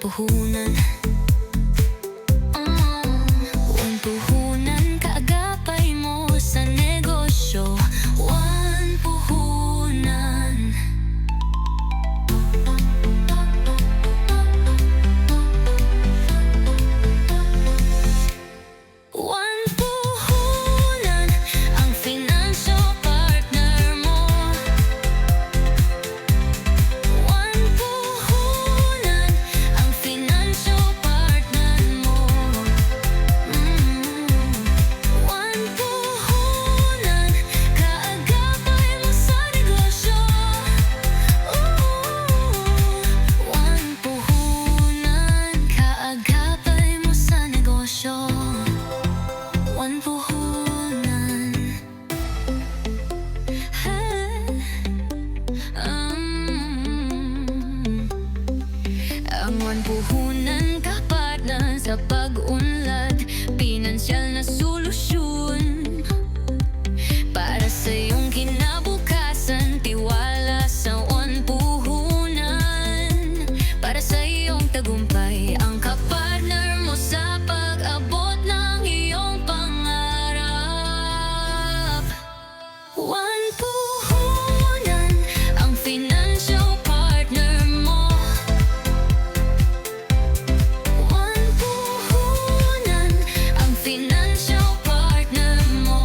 puhunan. One puhunan kaagapay mo sa negosyo. One puhunan. One puhunan ang financial partner mo. One puhunan ang financial partner mo. One puhunan kaagapay mo sa negosyo. One puhunan kaagapay mo sa negosyo. One puhunan. Ang one puhunan kapartner sa pag-unlad, pinansyal na solusyon para sa iyong kinabukasan. Tiwala sa one puhunan para sa iyong tagumpay. Ang kapartner mo sa pag-abot ng iyong pangarap. One puhunan ang financial partner mo. One puhunan ang financial partner mo.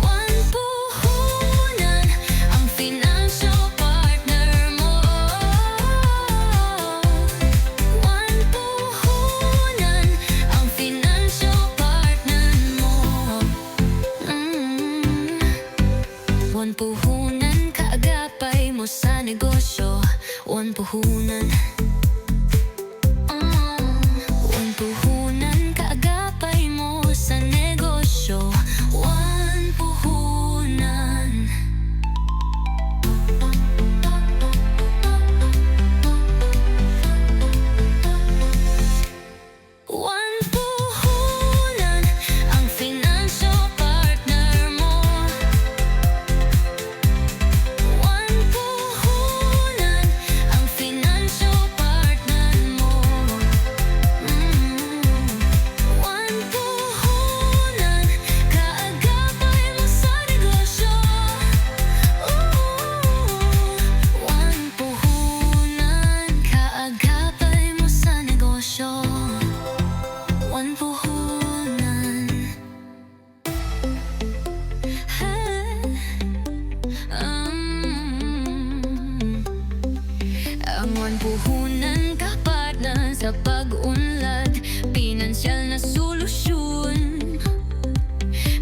One puhunan ang financial partner mo. One puhunan ang financial partner mo. One puhunan kaagapay mo sa negosyo. One puhunan. One puhunan kaagapay mo sa negosyo. One puhunan. One puhunan ang financial partner mo. One puhunan ang financial partner mo. One puhunan kaagapay mo sa negosyo. One puhunan kaagapay mo sa negosyo. One puhunan. Ang one puhunan kapartner sa pag-unlad, pinansyal na solusyon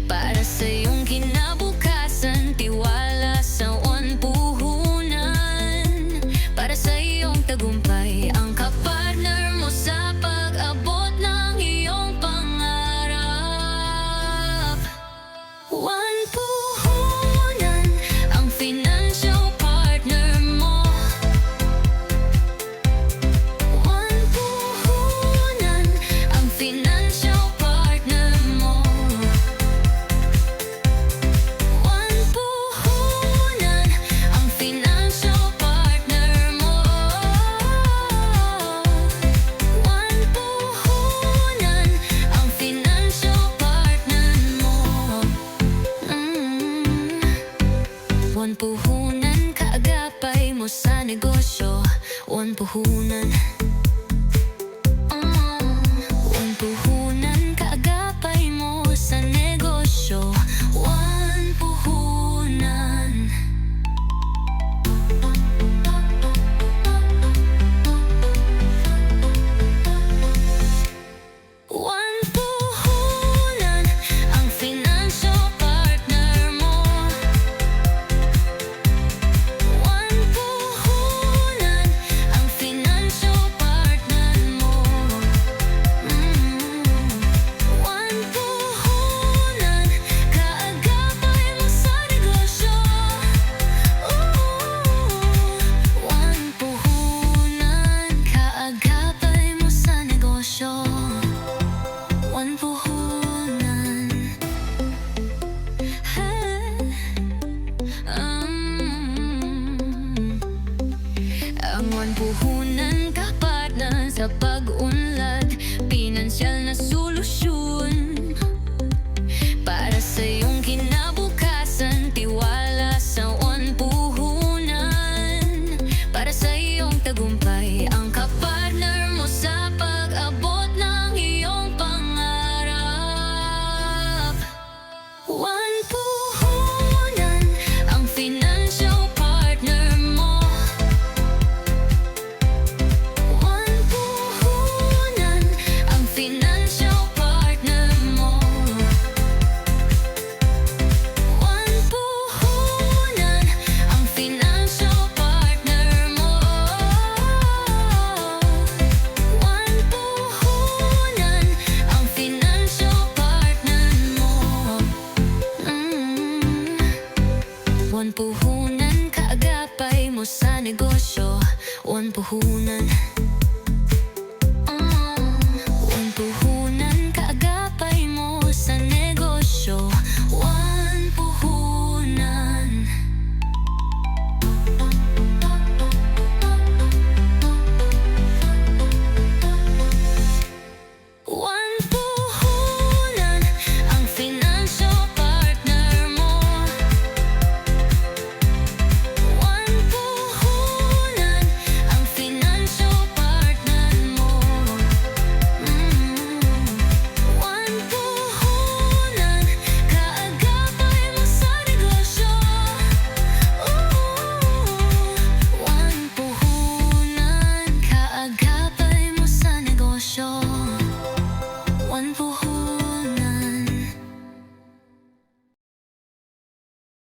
para sa iyong kinabukasan. Tiwala sa one puhunan para sa iyong tagumpay. Ang kapartner mo sa pag-abot ng iyong pangarap. One puhunan ang financial partner mo. One puhunan ang financial partner mo. One puhunan ang financial partner mo. One puhunan ang financial partner mo. One puhunan kaagapay mo sa negosyo. One puhunan.